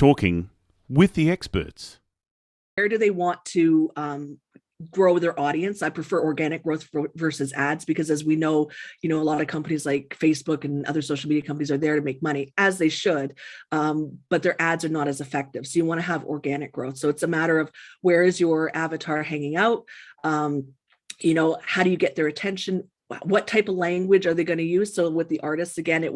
Talking with the experts. Where do they want to grow their audience? I prefer organic growth versus ads, because as we know, a lot of companies like Facebook and other social media companies are there to make money, as they should, but their ads are not as effective. So you want to have organic growth. So it's a matter of, where is your avatar hanging out? How do you get their attention? What type of language are they going to use? So with the artists, again,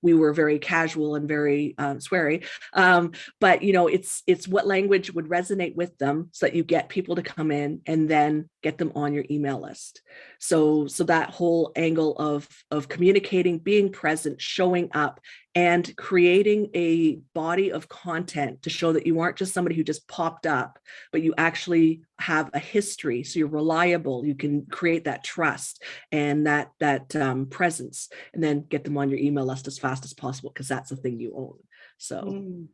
we were very casual and very sweary, but it's what language would resonate with them, so that you get people to come in and then get them on your email list. So that whole angle of communicating, being present, showing up, and creating a body of content to show that you aren't just somebody who just popped up, but you actually have a history. So you're reliable. You can create that trust and that presence, and then get them on your email list as fast as possible, because that's the thing you own. So.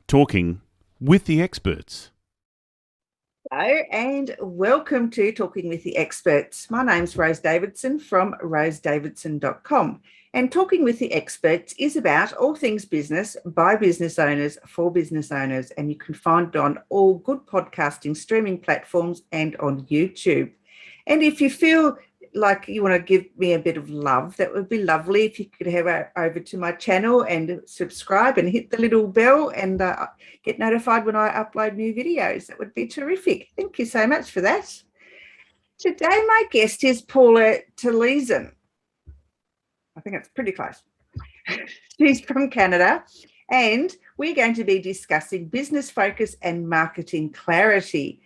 Talking with the experts. Hello and welcome to Talking with the Experts. My name's Rose Davidson from rosesdavidson.com, and Talking with the Experts is about all things business by business owners for business owners, and you can find it on all good podcasting streaming platforms and on YouTube. And if you feel like you want to give me a bit of love, that would be lovely if you could head over to my channel and subscribe and hit the little bell and get notified when I upload new videos. That would be terrific. Thank you so much for that. Today my guest is Paula Telizyn. I think it's pretty close. She's from Canada, and we're going to be discussing business focus and marketing clarity.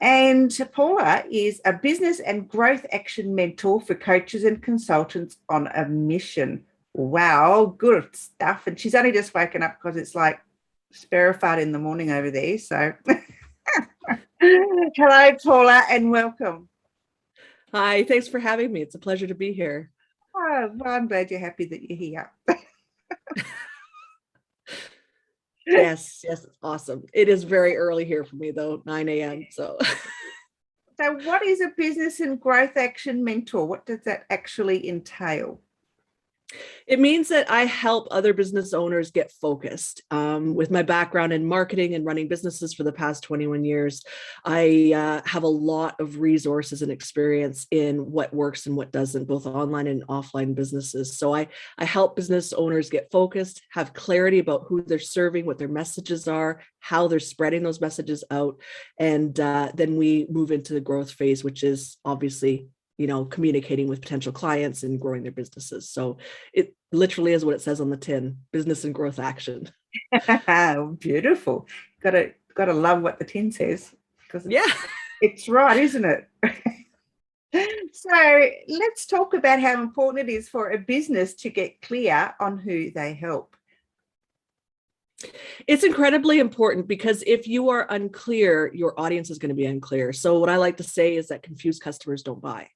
And Paula is a business and growth action mentor for coaches and consultants on a mission. Wow, good stuff. And she's only just woken up because it's like sparrow fart in the morning over there. So hello, Paula, and welcome. Hi, thanks for having me. It's a pleasure to be here. Oh, well, I'm glad you're happy that you're here. Yes, it's awesome. It is very early here for me, though, 9 a.m. So what is a business and growth action mentor? What does that actually entail? it means that I help other business owners get focused. With my background in marketing and running businesses for the past 21 years, I have a lot of resources and experience in what works and what doesn't, both online and offline businesses. So I help business owners get focused, have clarity about who they're serving, what their messages are, how they're spreading those messages out. And then we move into the growth phase, which is obviously communicating with potential clients and growing their businesses. So it literally is what it says on the tin: business and growth action. Beautiful. Gotta love what the tin says, because yeah, it's right, isn't it? So let's talk about how important it is for a business to get clear on who they help. It's incredibly important, because if you are unclear, your audience is going to be unclear. So what I like to say is that confused customers don't buy.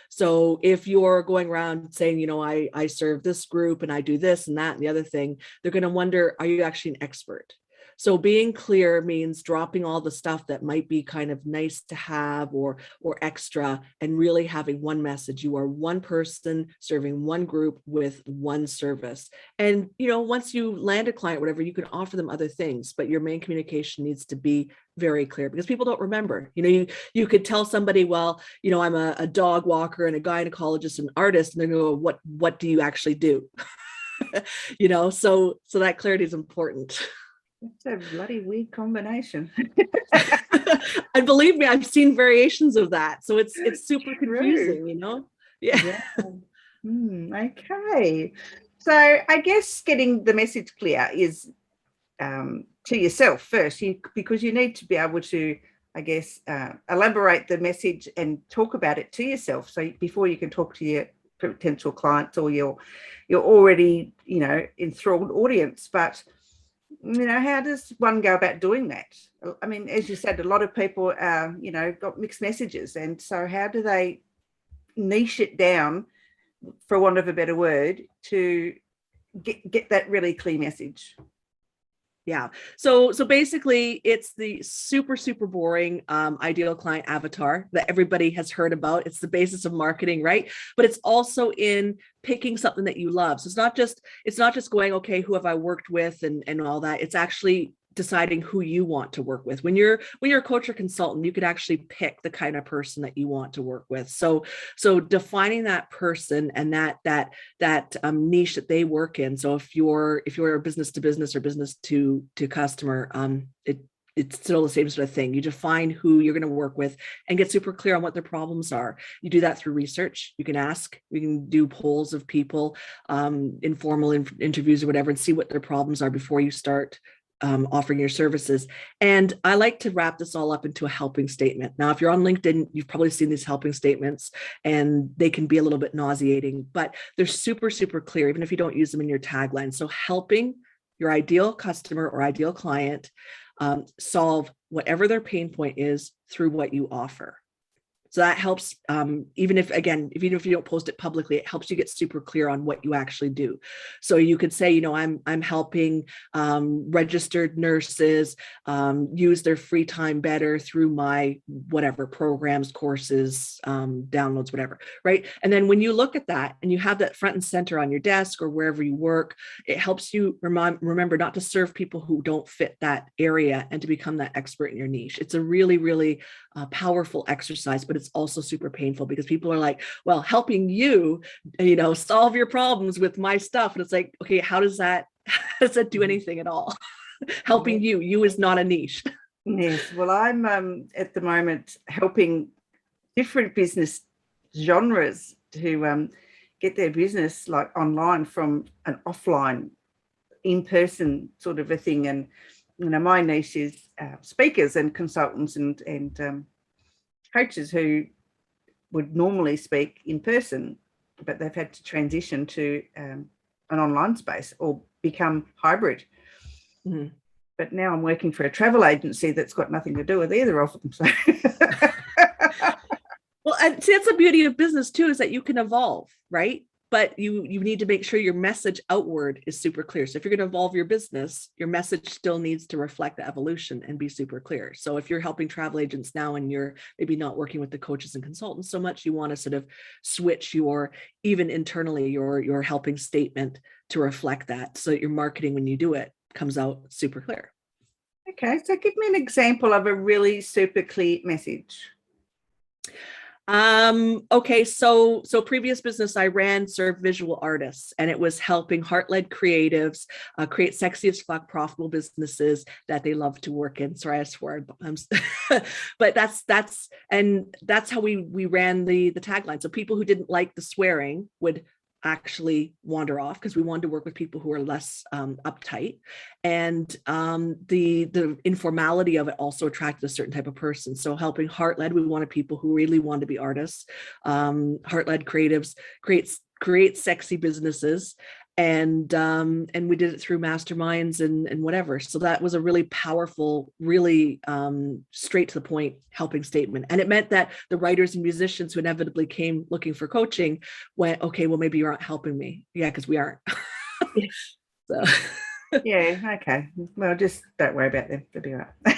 So if you're going around saying, I serve this group and I do this and that and the other thing, they're going to wonder, are you actually an expert? So being clear means dropping all the stuff that might be kind of nice to have or extra, and really having one message. You are one person serving one group with one service. And, once you land a client, whatever, you can offer them other things, but your main communication needs to be very clear, because people don't remember. You could tell somebody, well, I'm a dog walker and a gynecologist and artist, and they go, what do you actually do? So that clarity is important. It's a bloody weird combination. And believe me, I've seen variations of that. So it's super confusing, Yeah. Okay. So I guess getting the message clear is to yourself first, because you need to be able to, I guess, elaborate the message and talk about it to yourself. So before you can talk to your potential clients or your already, enthralled audience. But, how does one go about doing that? I mean, as you said, a lot of people, got mixed messages. And so how do they niche it down, for want of a better word, to get that really clear message? Yeah. So basically it's the super, super boring ideal client avatar that everybody has heard about. It's the basis of marketing, right? But it's also in picking something that you love. So it's not just going, okay, who have I worked with and all that. It's actually deciding who you want to work with. When you're a coach or consultant, you could actually pick the kind of person that you want to work with. So defining that person and that niche that they work in. So if you're a business to business or business to customer, it's still the same sort of thing. You define who you're going to work with and get super clear on what their problems are. You do that through research. You can ask, we can do polls of people, informal interviews or whatever, and see what their problems are before you start offering your services. And I like to wrap this all up into a helping statement. Now, if you're on LinkedIn, you've probably seen these helping statements and they can be a little bit nauseating, but they're super, super clear, even if you don't use them in your tagline. So helping your ideal customer or ideal client solve whatever their pain point is through what you offer. So that helps, even if you don't post it publicly, it helps you get super clear on what you actually do. So you could say, I'm helping registered nurses use their free time better through my whatever programs, courses, downloads, whatever, right? And then when you look at that and you have that front and center on your desk or wherever you work, it helps you remember not to serve people who don't fit that area and to become that expert in your niche. It's a really, really powerful exercise, but it's also super painful because people are like, well, helping you, solve your problems with my stuff. And it's like, okay, how does that do anything at all? Helping you is not a niche. Yes. Well, I'm at the moment helping different business genres to get their business like online from an offline, in-person sort of a thing. And my niche is speakers and consultants and coaches who would normally speak in person, but they've had to transition to an online space or become hybrid. Mm-hmm. But now I'm working for a travel agency that's got nothing to do with either of them. So. Well, and see, that's the beauty of business too, is that you can evolve, right? But you need to make sure your message outward is super clear. So if you're going to evolve your business, your message still needs to reflect the evolution and be super clear. So if you're helping travel agents now and you're maybe not working with the coaches and consultants so much, you want to sort of switch even internally, your helping statement to reflect that, so that your marketing, when you do it, comes out super clear. Okay, so give me an example of a really super clear message. Okay, so previous business I ran served visual artists, and it was helping heart-led creatives create sexy as fuck profitable businesses that they love to work in. Sorry, I swore, but that's how we ran the tagline. So people who didn't like the swearing would actually wander off, because we wanted to work with people who are less uptight, and the informality of it also attracted a certain type of person. So helping heart-led, we wanted people who really wanted to be artists. Heart-led creatives create sexy businesses, and we did it through masterminds and whatever. So that was a really powerful, really straight to the point helping statement. And it meant that the writers and musicians who inevitably came looking for coaching went, okay, well, maybe you aren't helping me. Yeah, because we aren't. So. Yeah, okay. Well, just don't worry about them. They'll be all right.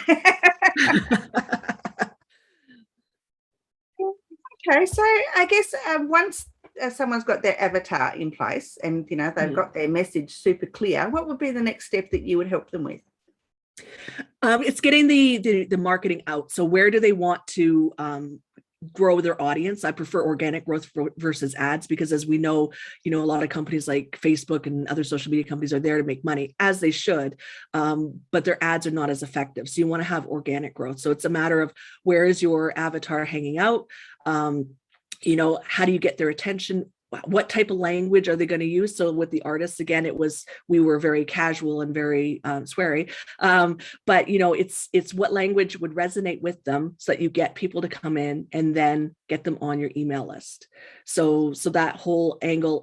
Okay, so I guess once someone's got their avatar in place and they've got their message super clear, what would be the next step that you would help them with? It's getting the marketing out. So where do they want to grow their audience? I prefer organic growth versus ads, because as we know, a lot of companies like Facebook and other social media companies are there to make money, as they should, but their ads are not as effective. So you want to have organic growth. So it's a matter of, where is your avatar hanging out? How do you get their attention? what type of language are they going to use? So with the artists, again, we were very casual and very sweary. But it's what language would resonate with them so that you get people to come in and then get them on your email list. So that whole angle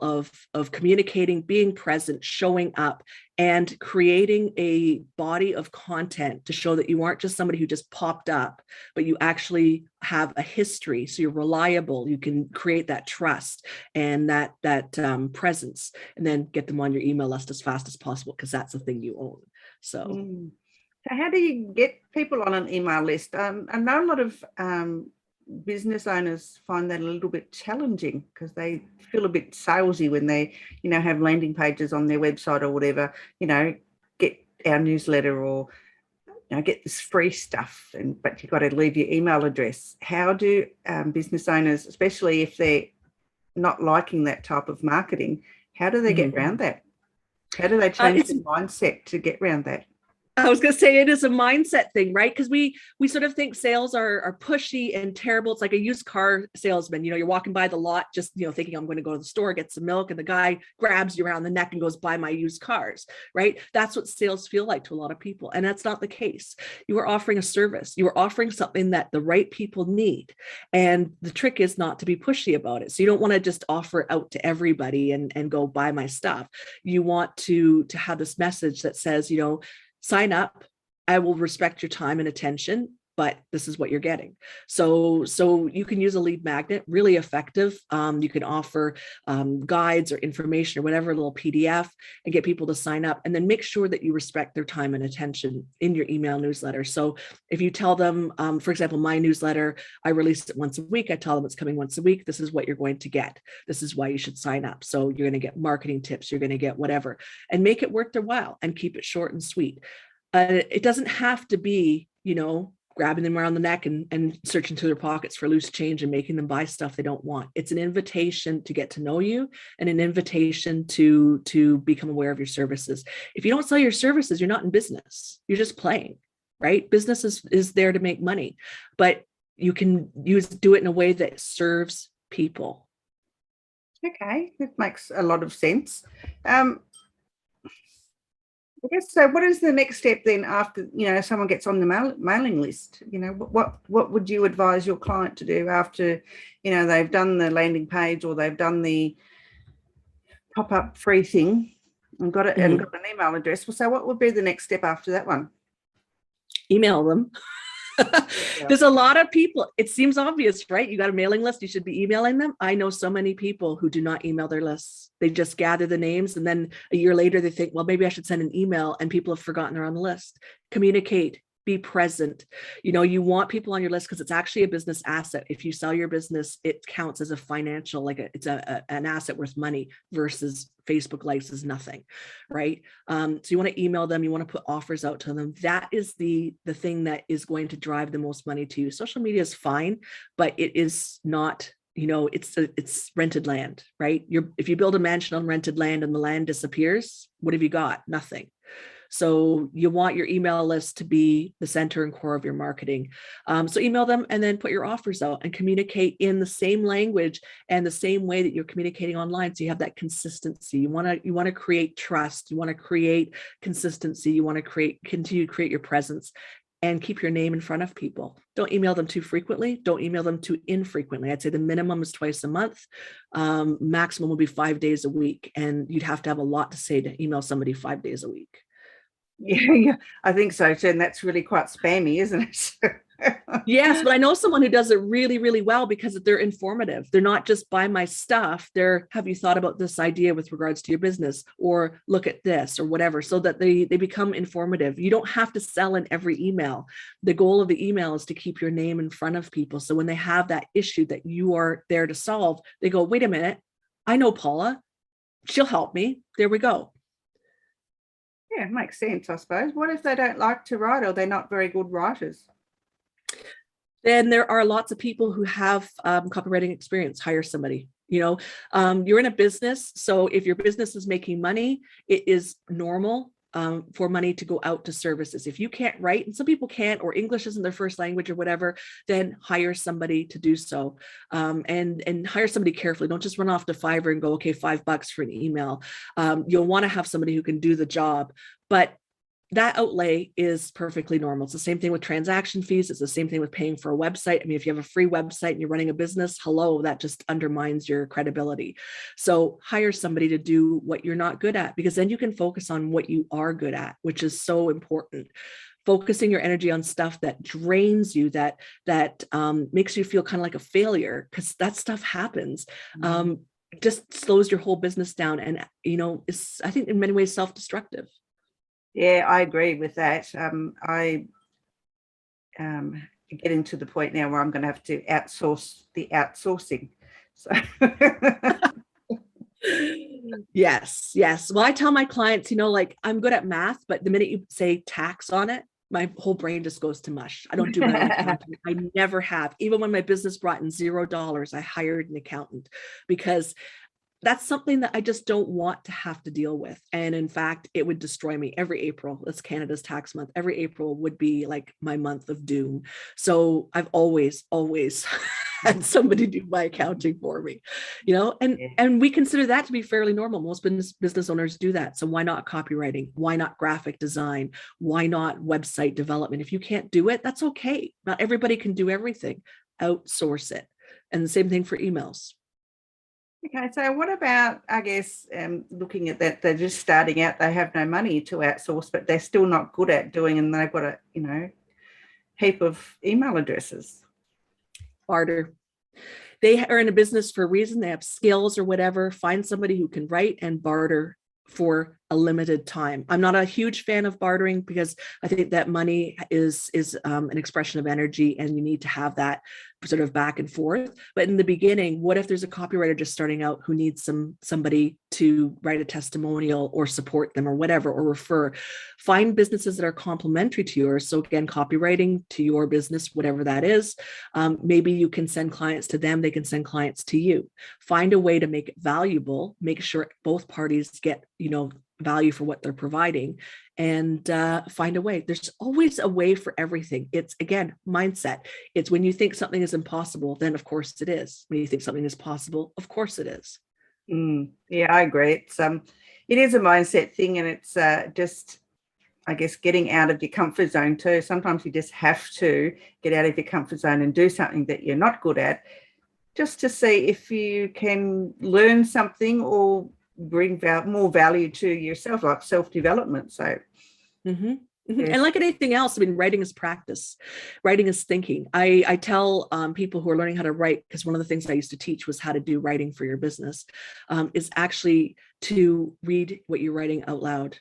of communicating, being present, showing up, and creating a body of content to show that you aren't just somebody who just popped up, but you actually have a history. So you're reliable. You can create that trust and that presence, and then get them on your email list as fast as possible, because that's the thing you own. So how do you get people on an email list? I know a lot of business owners find that a little bit challenging because they feel a bit salesy when they, have landing pages on their website or whatever, get our newsletter or get this free stuff, but you've got to leave your email address. How do business owners, especially if they're not liking that type of marketing, how do they get around that? How do they change their mindset to get around that? I was going to say it is a mindset thing, right? Because we sort of think sales are pushy and terrible. It's like a used car salesman. You're walking by the lot just, thinking I'm going to go to the store, get some milk, and the guy grabs you around the neck and goes, buy my used cars, right? That's what sales feel like to a lot of people. And that's not the case. You are offering a service. You are offering something that the right people need. And the trick is not to be pushy about it. So you don't want to just offer it out to everybody and go buy my stuff. You want to have this message that says, sign up. I will respect your time and attention, but this is what you're getting. So you can use a lead magnet, really effective. You can offer guides or information or whatever, a little PDF, and get people to sign up, and then make sure that you respect their time and attention in your email newsletter. So if you tell them, for example, my newsletter, I release it once a week. I tell them it's coming once a week. This is what you're going to get. This is why you should sign up. So you're going to get marketing tips. You're going to get whatever, and make it worth their while and keep it short and sweet. It doesn't have to be, grabbing them around the neck and searching through their pockets for loose change and making them buy stuff they don't want. It's an invitation to get to know you and an invitation to become aware of your services. If you don't sell your services, you're not in business. You're just playing, right? Business is there to make money, but you can do it in a way that serves people. Okay, that makes a lot of sense. I guess so. What is the next step then after someone gets on the mailing list? What would you advise your client to do after they've done the landing page or they've done the pop-up free thing and got an email address? Well, so what would be the next step after that one? Email them. There's a lot of people. It seems obvious, right? You got a mailing list. You should be emailing them. I know so many people who do not email their lists. They just gather the names, and then a year later they think, well, maybe I should send an email, and people have forgotten they're on the list. Communicate. Be present. You want people on your list because it's actually a business asset. If you sell your business, it counts as a financial, it's an asset worth money, versus Facebook likes is nothing, right? So you want to email them. You want to put offers out to them. That is the thing that is going to drive the most money to you. Social media is fine, but it is not. It's rented land, right? If you build a mansion on rented land and the land disappears, what have you got? Nothing. So you want your email list to be the center and core of your marketing. So email them and then put your offers out and communicate in the same language and the same way that you're communicating online. So you have that consistency. You want to create trust. You want to create consistency. You want to continue to create your presence and keep your name in front of people. Don't email them too frequently. Don't email them too infrequently. I'd say the minimum is twice a month. Maximum will be 5 days a week. And you'd have to have a lot to say to email somebody 5 days a week. Yeah, I think so too. And that's really quite spammy, isn't it? Yes, but I know someone who does it really, really well because they're informative. They're not just buy my stuff. They're, have you thought about this idea with regards to your business, or look at this or whatever, so that they become informative. You don't have to sell in every email. The goal of the email is to keep your name in front of people. So when they have that issue that you are there to solve, they go, wait a minute, I know Paula. She'll help me. There we go. Yeah, it makes sense, I suppose. What if they don't like to write, or they're not very good writers? Then there are lots of people who have copywriting experience. Hire somebody. You're in a business. So if your business is making money, it is normal for money to go out to services. If you can't write, and some people can't, or English isn't their first language or whatever, then hire somebody to do so, and hire somebody carefully. Don't just run off to Fiverr and go, okay, $5 for an email. You'll want to have somebody who can do the job, but that outlay is perfectly normal. It's the same thing with transaction fees. It's the same thing with paying for a website. I mean, if you have a free website and you're running a business, hello, that just undermines your credibility. So hire somebody to do what you're not good at, because then you can focus on what you are good at, which is so important. Focusing your energy on stuff that drains you, that makes you feel kind of like a failure, because that stuff happens. Just slows your whole business down, and is, I think, in many ways self-destructive. Yeah, I agree with that. I getting to the point now where I'm going to have to outsource the outsourcing. So yes. Well, I tell my clients, like, I'm good at math, but the minute you say tax on it, my whole brain just goes to mush. I don't do my own accounting. I never have. Even when my business brought in $0, I hired an accountant, because that's something that I just don't want to have to deal with. And in fact, it would destroy me every April. It's Canada's tax month. Every April would be like my month of doom. So I've always had somebody do my accounting for me, and we consider that to be fairly normal. Most business owners do that. So why not copywriting? Why not graphic design? Why not website development? If you can't do it, that's okay. Not everybody can do everything. Outsource it. And the same thing for emails. Okay, so what about, I guess, looking at that, they're just starting out, they have no money to outsource, but they're still not good at doing, and they've got a, heap of email addresses. Barter. They are in a business for a reason. They have skills or whatever. Find somebody who can write and barter for a limited time. I'm not a huge fan of bartering, because I think that money is an expression of energy, and you need to have that sort of back and forth. But in the beginning, what if there's a copywriter just starting out who needs somebody to write a testimonial or support them or whatever, or refer? Find businesses that are complementary to yours. So again, copywriting to your business, whatever that is. Maybe you can send clients to them. They can send clients to you. Find a way to make it valuable. Make sure both parties get, value for what they're providing, and find a way. There's always a way for everything. It's, again, mindset. It's when you think something is impossible, then of course it is. When you think something is possible, of course it is. Yeah, I agree. It is a mindset thing, and it's just, I guess, getting out of your comfort zone too. Sometimes you just have to get out of your comfort zone and do something that you're not good at, just to see if you can learn something or bring more value to yourself, like self-development. So Yeah. And like anything else, I mean, writing is practice. Writing is thinking. I tell people who are learning how to write, because one of the things I used to teach was how to do writing for your business, is actually to read what you're writing out loud.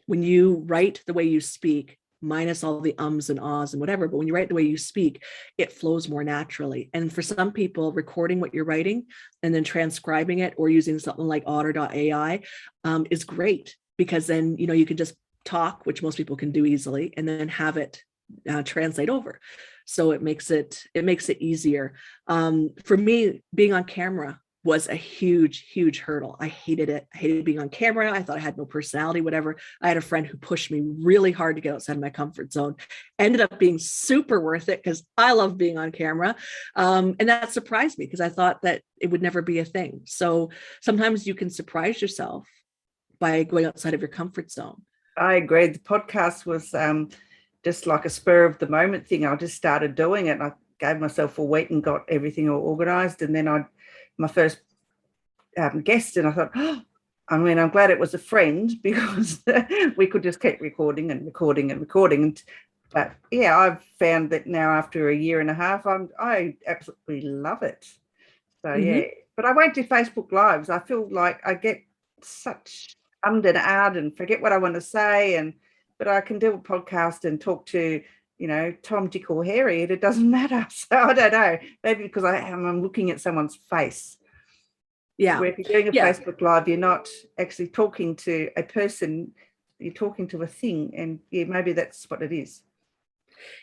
When you write the way you speak, minus all the ums and ahs and whatever, but when you write the way you speak, it flows more naturally. And for some people, recording what you're writing and then transcribing it, or using something like otter.ai is great, because then, you can just talk, which most people can do easily, and then have it translate over. So it makes it easier. For me, being on camera was a huge hurdle. I hated it. I hated being on camera. I thought I had no personality, whatever. I had a friend who pushed me really hard to get outside my comfort zone. Ended up being super worth it, because I love being on camera. And that surprised me, because I thought that it would never be a thing. So sometimes you can surprise yourself by going outside of your comfort zone. I agree. The podcast was just like a spur of the moment thing. I just started doing it. I gave myself a week and got everything all organized. And then my first guest, and I thought, I'm glad it was a friend, because we could just keep recording. But yeah, I've found that now after a year and a half, I absolutely love it. So yeah, but I won't do Facebook Lives. I feel like I get such ummed and ahed and forget what I want to say, but I can do a podcast and talk to, Tom, Dick or Harry, and it doesn't matter. So I don't know, maybe because I'm looking at someone's face. Yeah. Where if you're doing a Facebook Live, you're not actually talking to a person, you're talking to a thing, and yeah, maybe that's what it is.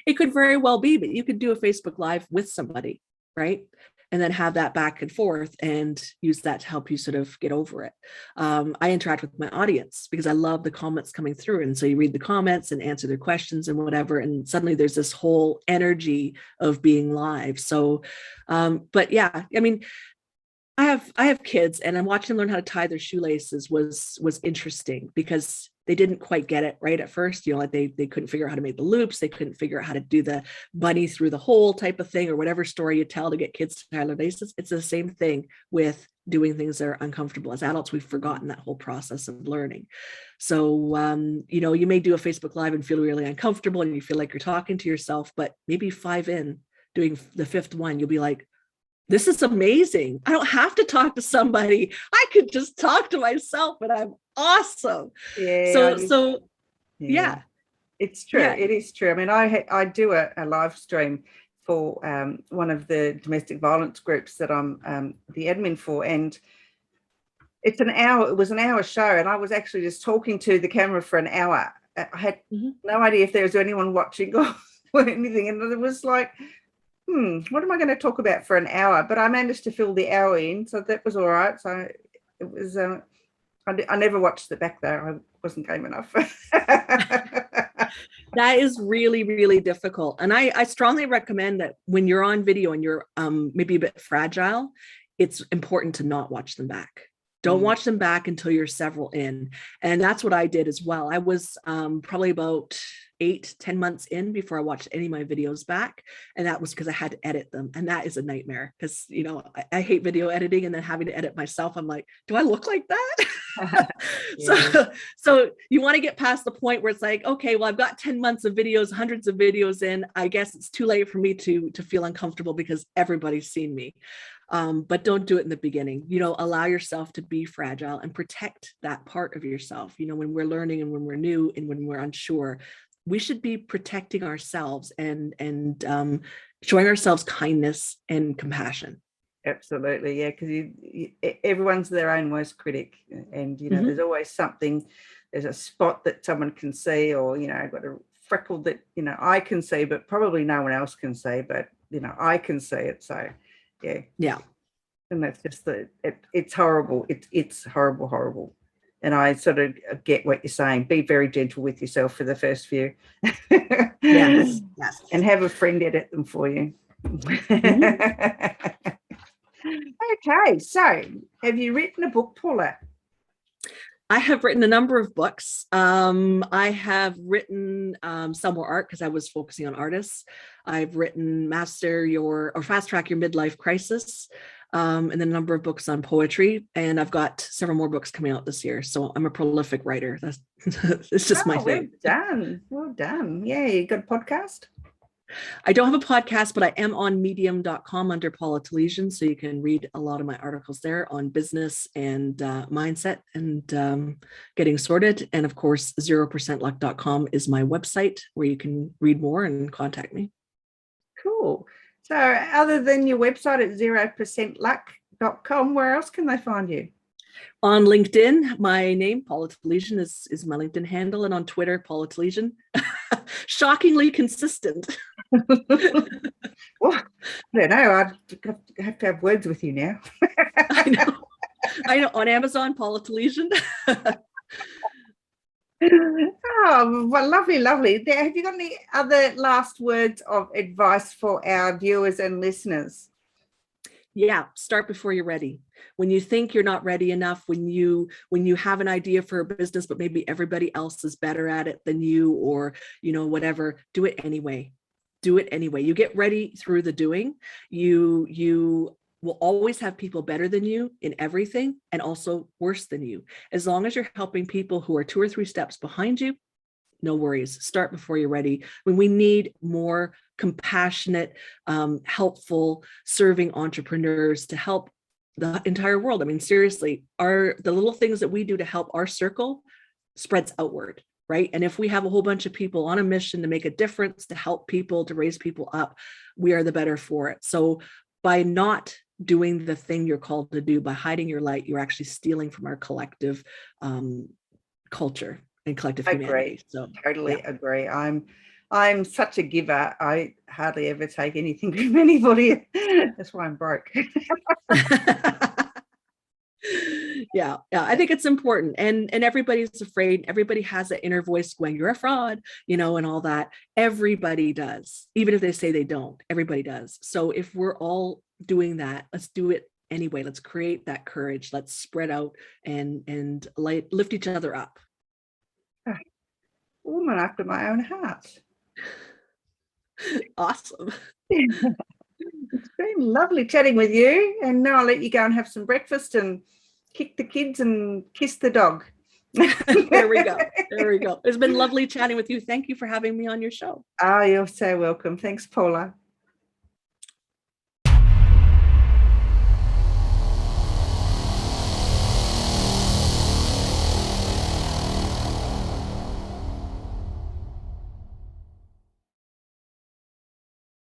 It could very well be, but you could do a Facebook Live with somebody, right? and then have that back and forth and use that to help you sort of get over it. I interact with my audience because I love the comments coming through. And so you read the comments and answer their questions and whatever. And suddenly there's this whole energy of being live. So, but yeah, I mean, I have kids, and I'm watching them learn how to tie their shoelaces was interesting because they didn't quite get it right at first. Like they couldn't figure out how to make the loops. They couldn't figure out how to do the bunny through the hole type of thing, or whatever story you tell to get kids to tie their laces. It's the same thing with doing things that are uncomfortable. As adults, we've forgotten that whole process of learning. So, you may do a Facebook Live and feel really uncomfortable and you feel like you're talking to yourself, but maybe 5 in, doing the 5th one, you'll be like, this is amazing. I don't have to talk to somebody. I could just talk to myself, and I'm awesome. Yeah. Yeah. It's true. Yeah. It is true. I mean, I do a live stream for one of the domestic violence groups that I'm the admin for, and it's an hour. It was an hour show, and I was actually just talking to the camera for an hour. I had no idea if there was anyone watching or anything, and it was like, what am I going to talk about for an hour? But I managed to fill the hour in, so that was all right. So it was, I never watched it back there. I wasn't game enough. That is really, really difficult. And I strongly recommend that when you're on video and you're maybe a bit fragile, it's important to not watch them back. Don't watch them back until you're several in. And that's what I did as well. I was probably about 8-10 months in before I watched any of my videos back. And that was because I had to edit them. And that is a nightmare because, I hate video editing, and then having to edit myself. I'm like, do I look like that? So you want to get past the point where it's like, okay, well, I've got 10 months of videos, hundreds of videos in. I guess it's too late for me to feel uncomfortable because everybody's seen me. But don't do it in the beginning. Allow yourself to be fragile and protect that part of yourself. When we're learning and when we're new and when we're unsure, we should be protecting ourselves and showing ourselves kindness and compassion. Absolutely, yeah, because everyone's their own worst critic, and there's always something. There's a spot that someone can see, or I've got a freckle that I can see, but probably no one else can see, but I can see it. So yeah, and that's just it's horrible. It's horrible. And I sort of get what you're saying. Be very gentle with yourself for the first few. Yes. And have a friend edit them for you. Okay, so have you written a book, Paula? I have written a number of books. I have written some more art because I was focusing on artists. I've written Fast Track Your Midlife Crisis, and then a number of books on poetry. And I've got several more books coming out this year. So I'm a prolific writer. It's just my thing. Well done. Yeah, you got a podcast? I don't have a podcast, but I am on medium.com under Paula Telizyn. So you can read a lot of my articles there on business and mindset and getting sorted. And of course, 0%luck.com is my website where you can read more and contact me. Cool. So other than your website at 0%luck.com, where else can they find you? On LinkedIn, my name, Paula Telizyn, is my LinkedIn handle, and on Twitter, Paula Telizyn. Shockingly consistent. Well, I don't know. I have to have words with you now. I know. On Amazon, Paula Telizyn. Oh, well, lovely. Have you got any other last words of advice for our viewers and listeners? Yeah, start before you're ready. When you think you're not ready enough, when you have an idea for a business, but maybe everybody else is better at it than you, or whatever, do it anyway. Do it anyway. You get ready through the doing. You will always have people better than you in everything, and also worse than you. As long as you're helping people who are 2 or 3 steps behind you, no worries. Start before you're ready. When we need more compassionate, helpful, serving entrepreneurs to help the entire world. I mean, seriously, the little things that we do to help our circle spreads outward, right? And if we have a whole bunch of people on a mission to make a difference, to help people, to raise people up, we are the better for it. So by not doing the thing you're called to do, by hiding your light, you're actually stealing from our collective culture and collective humanity. So totally agree. I'm such a giver. I hardly ever take anything from anybody. That's why I'm broke. Yeah, I think it's important, and everybody's afraid. Everybody has that inner voice going, "You're a fraud," and all that. Everybody does, even if they say they don't. Everybody does. So if we're all doing that, let's do it anyway. Let's create that courage. Let's spread out and lift each other up. Woman after my own heart. Awesome. It's been lovely chatting with you, and now I'll let you go and have some breakfast and kick the kids and kiss the dog. There we go. It's been lovely chatting with you. Thank you for having me on your show. Oh, you're so welcome. Thanks, Paula.